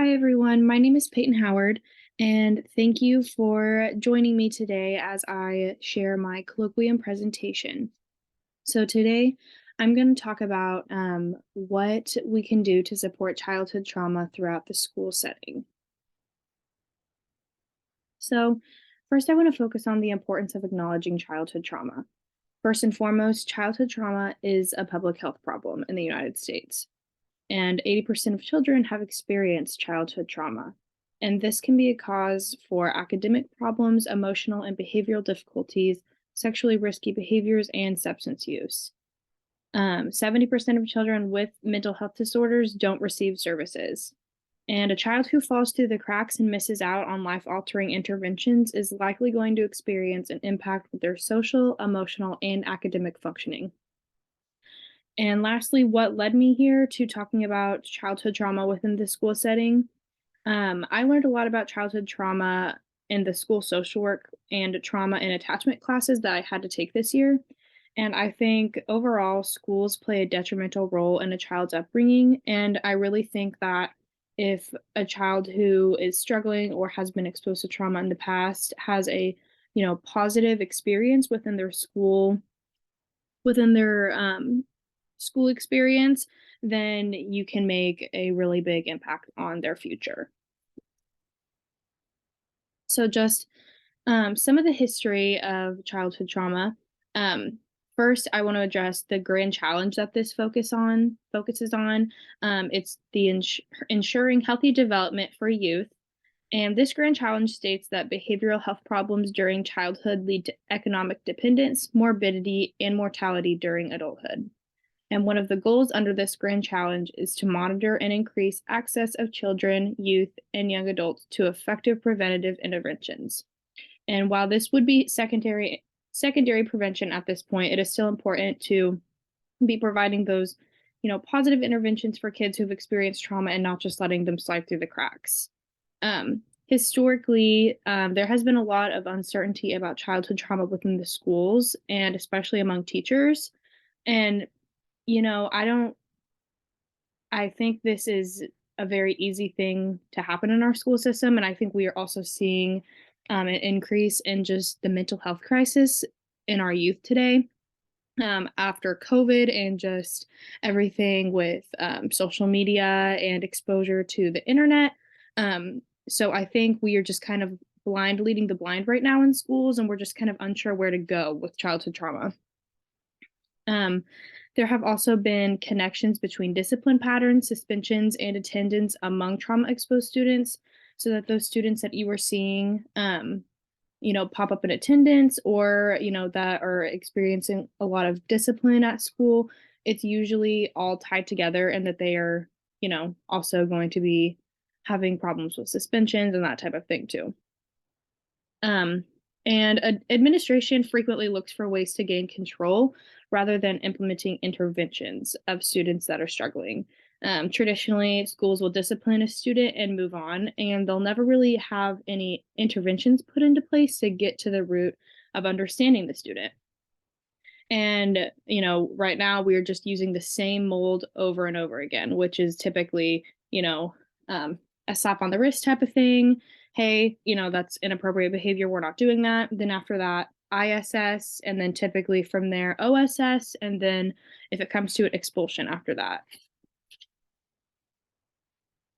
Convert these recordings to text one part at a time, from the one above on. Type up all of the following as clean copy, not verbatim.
Hi, everyone. My name is Peyton Howard, and thank you for joining me today as I share my colloquium presentation. So today, I'm going to talk about what we can do to support childhood trauma throughout the school setting. So first, I want to focus on the importance of acknowledging childhood trauma. First and foremost, childhood trauma is a public health problem in the United States, and 80% of children have experienced childhood trauma. And this can be a cause for academic problems, emotional and behavioral difficulties, sexually risky behaviors, and substance use. 70% of children with mental health disorders don't receive services. And a child who falls through the cracks and misses out on life altering interventions is likely going to experience an impact with their social, emotional, and academic functioning. And lastly, what led me here to talking about childhood trauma within the school setting? I learned a lot about childhood trauma in the school social work and trauma and attachment classes that I had to take this year. And I think overall, schools play a detrimental role in a child's upbringing. And I really think that if a child who is struggling or has been exposed to trauma in the past has a positive experience within their school experience, then you can make a really big impact on their future. So just some of the history of childhood trauma. First, I want to address the grand challenge that this focuses on. It's the ensuring healthy development for youth. And this grand challenge states that behavioral health problems during childhood lead to economic dependence, morbidity, and mortality during adulthood. And one of the goals under this grand challenge is to monitor and increase access of children, youth, and young adults to effective preventative interventions. And while this would be secondary prevention at this point, it is still important to be providing those, positive interventions for kids who've experienced trauma and not just letting them slide through the cracks. Historically, there has been a lot of uncertainty about childhood trauma within the schools and especially among teachers. And I think this is a very easy thing to happen in our school system. And I think we are also seeing an increase in just the mental health crisis in our youth today after COVID and just everything with social media and exposure to the internet. So I think we are just kind of leading the blind right now in schools, and we're just kind of unsure where to go with childhood trauma. There have also been connections between discipline patterns, suspensions, and attendance among trauma-exposed students, so that those students that you were seeing, pop up in attendance or, that are experiencing a lot of discipline at school, it's usually all tied together and that they are, also going to be having problems with suspensions and that type of thing too. And administration frequently looks for ways to gain control rather than implementing interventions of students that are struggling. Traditionally, schools will discipline a student and move on, and they'll never really have any interventions put into place to get to the root of understanding the student. And, right now we're just using the same mold over and over again, which is typically, a slap on the wrist type of thing. Hey, that's inappropriate behavior. We're not doing that. Then after that, ISS, and then typically from there, OSS, and then if it comes to it, expulsion after that.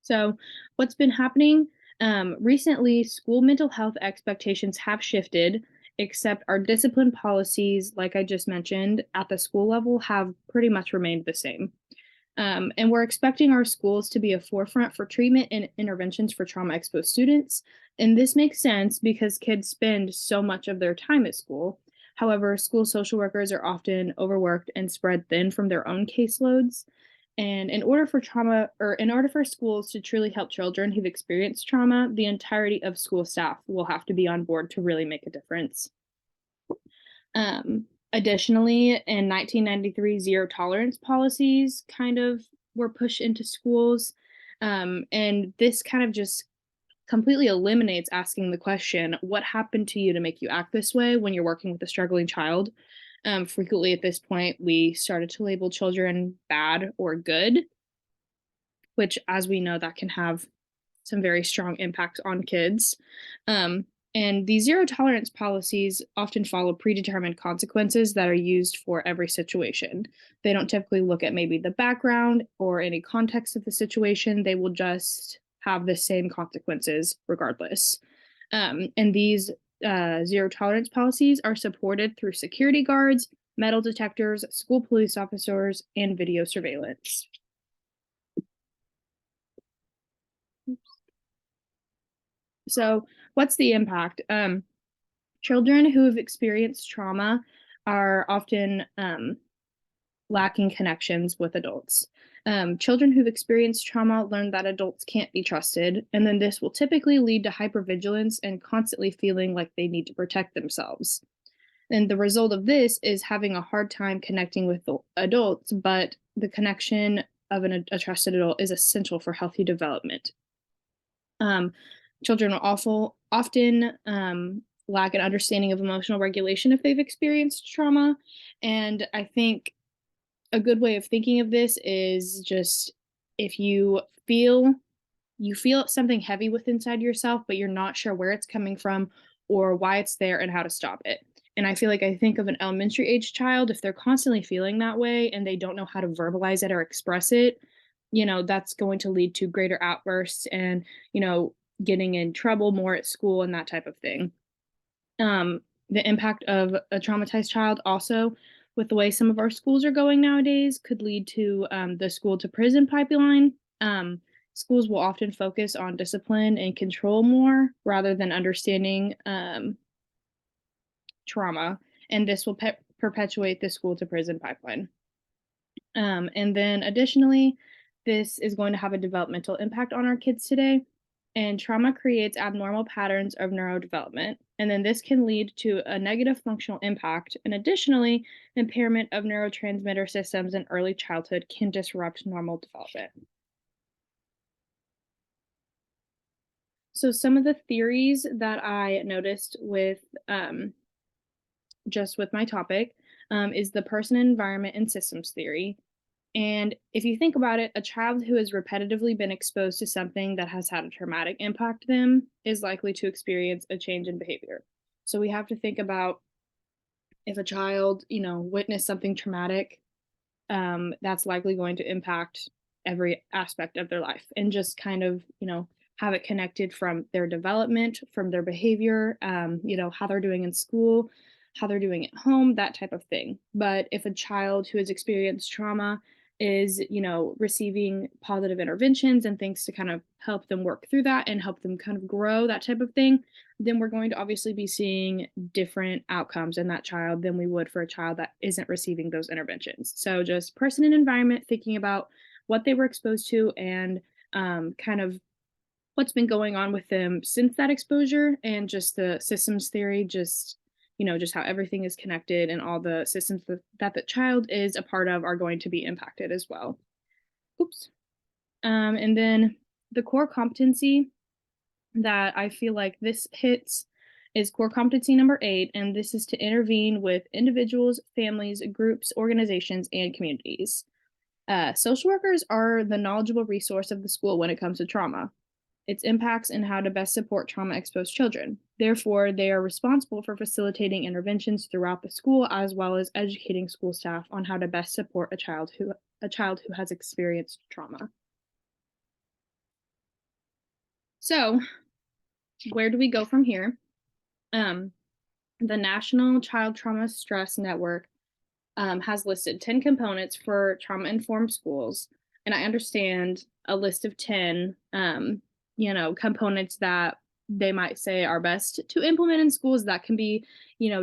So what's been happening recently, school mental health expectations have shifted, except our discipline policies, like I just mentioned, at the school level have pretty much remained the same. And we're expecting our schools to be a forefront for treatment and interventions for trauma-exposed students. And this makes sense because kids spend so much of their time at school. However, school social workers are often overworked and spread thin from their own caseloads. And in order for schools to truly help children who've experienced trauma, the entirety of school staff will have to be on board to really make a difference. Additionally, in 1993, zero tolerance policies kind of were pushed into schools. And this kind of just completely eliminates asking the question, what happened to you to make you act this way when you're working with a struggling child? Frequently at this point, we started to label children bad or good, which, as we know, that can have some very strong impact on kids. Um, and these zero tolerance policies often follow predetermined consequences that are used for every situation. They don't typically look at maybe the background or any context of the situation. They will just have the same consequences regardless. And these zero tolerance policies are supported through security guards, metal detectors, school police officers, and video surveillance. So, what's the impact? Children who have experienced trauma are often lacking connections with adults. Children who've experienced trauma learn that adults can't be trusted, and then this will typically lead to hypervigilance and constantly feeling like they need to protect themselves. And the result of this is having a hard time connecting with the adults, but the connection of a trusted adult is essential for healthy development. Um, Children will often lack an understanding of emotional regulation if they've experienced trauma. And I think a good way of thinking of this is just if you feel something heavy within inside yourself, but you're not sure where it's coming from or why it's there and how to stop it. And I think of an elementary age child, if they're constantly feeling that way and they don't know how to verbalize it or express it, that's going to lead to greater outbursts and, getting in trouble more at school and that type of thing. The impact of a traumatized child also with the way some of our schools are going nowadays could lead to the school to prison pipeline. Schools will often focus on discipline and control more rather than understanding trauma, and this will perpetuate the school to prison pipeline. And then additionally, this is going to have a developmental impact on our kids today. And trauma creates abnormal patterns of neurodevelopment. And then this can lead to a negative functional impact. And additionally, impairment of neurotransmitter systems in early childhood can disrupt normal development. So, some of the theories that I noticed with just with my topic is the person, environment, and systems theory. And if you think about it, a child who has repetitively been exposed to something that has had a traumatic impact them is likely to experience a change in behavior. So we have to think about if a child, witnessed something traumatic, that's likely going to impact every aspect of their life and just kind of, have it connected from their development, from their behavior, how they're doing in school, how they're doing at home, that type of thing. But if a child who has experienced trauma is, receiving positive interventions and things to kind of help them work through that and help them kind of grow, that type of thing, then we're going to obviously be seeing different outcomes in that child than we would for a child that isn't receiving those interventions. So just person and environment, thinking about what they were exposed to and kind of what's been going on with them since that exposure, and just the systems theory, just how everything is connected and all the systems that the child is a part of are going to be impacted as well. Oops. And then the core competency that I feel like this hits is core competency number 8, and this is to intervene with individuals, families, groups, organizations, and communities. Social workers are the knowledgeable resource of the school when it comes to trauma, its impacts, and how to best support trauma exposed children. Therefore, they are responsible for facilitating interventions throughout the school as well as educating school staff on how to best support a child who has experienced trauma. So, where do we go from here? The National Child Trauma Stress Network has listed 10 components for trauma informed schools. And I understand a list of 10, components that they might say are best to implement in schools. That can be,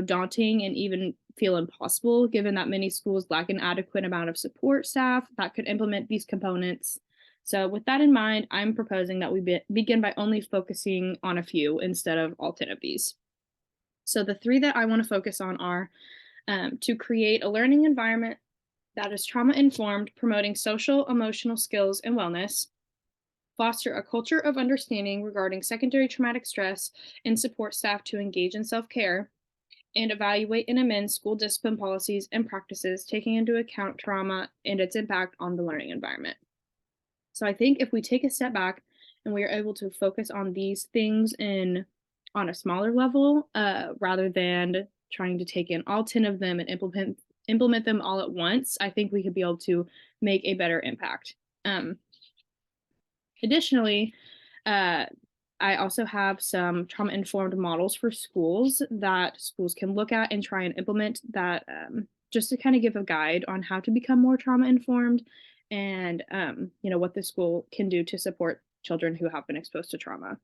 daunting and even feel impossible given that many schools lack an adequate amount of support staff that could implement these components. So, with that in mind, I'm proposing that we begin by only focusing on a few instead of all 10 of these. So, the 3 that I want to focus on are to create a learning environment that is trauma informed, promoting social, emotional skills and wellness, foster a culture of understanding regarding secondary traumatic stress, and support staff to engage in self care, and evaluate and amend school discipline policies and practices, taking into account trauma and its impact on the learning environment. So I think if we take a step back and we are able to focus on these things on a smaller level, rather than trying to take in all 10 of them and implement them all at once, I think we could be able to make a better impact. Um, Additionally, uh, I also have some trauma informed models for schools that schools can look at and try and implement that, just to kind of give a guide on how to become more trauma informed and, what the school can do to support children who have been exposed to trauma.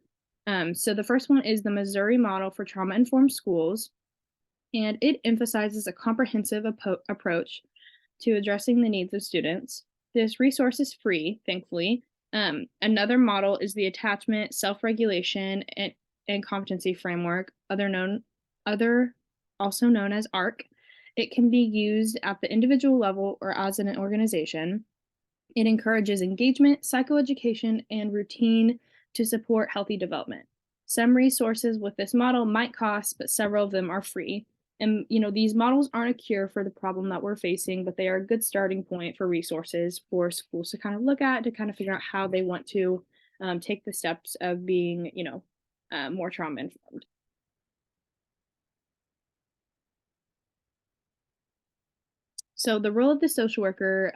So the first one is the Missouri model for trauma informed schools, and it emphasizes a comprehensive approach to addressing the needs of students. This resource is free, thankfully. Another model is the attachment, self-regulation, and competency framework, other also known as ARC. It can be used at the individual level or as an organization. It encourages engagement, psychoeducation, and routine to support healthy development. Some resources with this model might cost, but several of them are free. And these models aren't a cure for the problem that we're facing, but they are a good starting point for resources for schools to kind of look at to kind of figure out how they want to take the steps of being, more trauma informed. So the role of the social worker,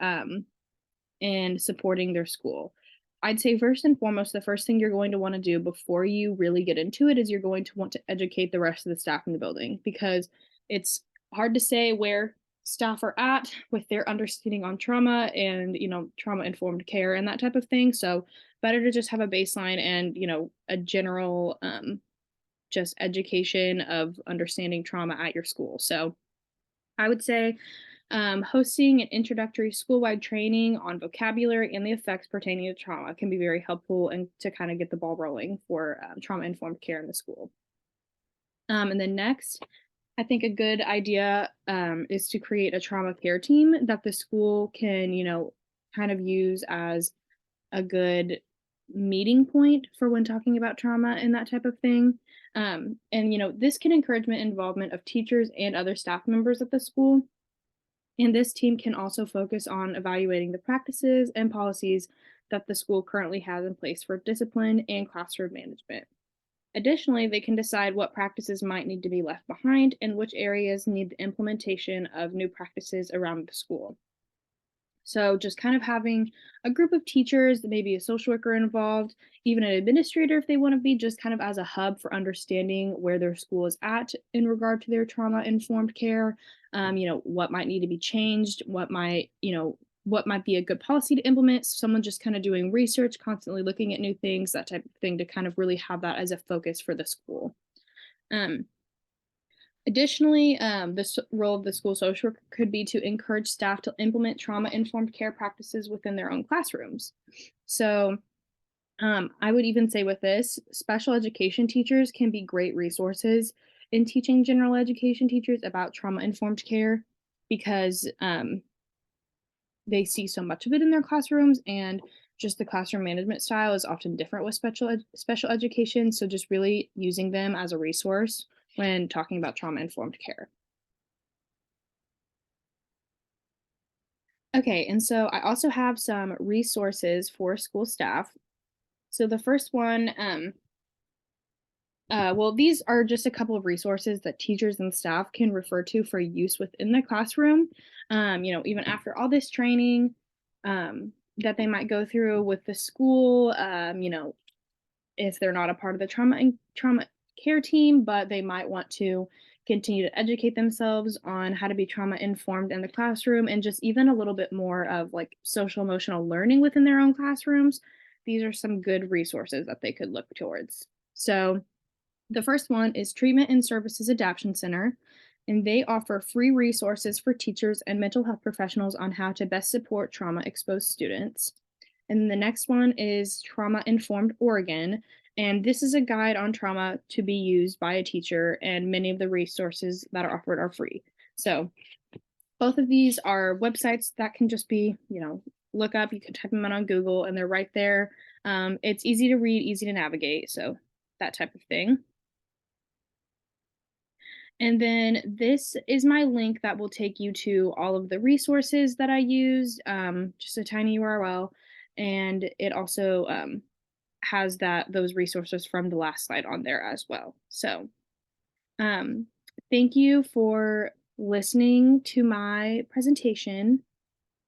and supporting their school. I'd say first and foremost, the first thing you're going to want to do before you really get into it is you're going to want to educate the rest of the staff in the building, because it's hard to say where staff are at with their understanding on trauma and, trauma informed care and that type of thing. So better to just have a baseline and, a general just education of understanding trauma at your school. So I would say hosting an introductory school-wide training on vocabulary and the effects pertaining to trauma can be very helpful and to kind of get the ball rolling for trauma-informed care in the school. And then next, I think a good idea is to create a trauma care team that the school can, kind of use as a good meeting point for when talking about trauma and that type of thing. And this can encourage involvement of teachers and other staff members at the school. And this team can also focus on evaluating the practices and policies that the school currently has in place for discipline and classroom management. Additionally, they can decide what practices might need to be left behind and which areas need the implementation of new practices around the school. So just kind of having a group of teachers, maybe a social worker involved, even an administrator if they want to be, just kind of as a hub for understanding where their school is at in regard to their trauma informed care. What might need to be changed, what might be a good policy to implement. So someone just kind of doing research, constantly looking at new things, that type of thing, to kind of really have that as a focus for the school. Additionally, the role of the school social worker could be to encourage staff to implement trauma-informed care practices within their own classrooms. So I would even say with this, special education teachers can be great resources in teaching general education teachers about trauma-informed care, because they see so much of it in their classrooms, and just the classroom management style is often different with special education. So just really using them as a resource when talking about trauma informed care. Okay, and so I also have some resources for school staff. So the first one, well, these are just a couple of resources that teachers and staff can refer to for use within the classroom. Even after all this training that they might go through with the school, if they're not a part of the trauma care team, but they might want to continue to educate themselves on how to be trauma informed in the classroom, and just even a little bit more of like social emotional learning within their own classrooms. These are some good resources that they could look towards. So the first one is Treatment and Services Adaptation Center, and they offer free resources for teachers and mental health professionals on how to best support trauma exposed students. And the next one is Trauma Informed Oregon. And this is a guide on trauma to be used by a teacher, and many of the resources that are offered are free. So both of these are websites that can just be, look up, you can type them in on Google and they're right there. It's easy to read, easy to navigate. So that type of thing. And then this is my link that will take you to all of the resources that I used, just a tiny URL. And it also has those resources from the last slide on there as well. So, um, thank you for listening to my presentation,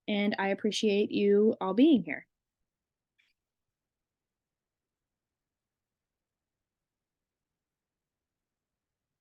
and I appreciate you all being here.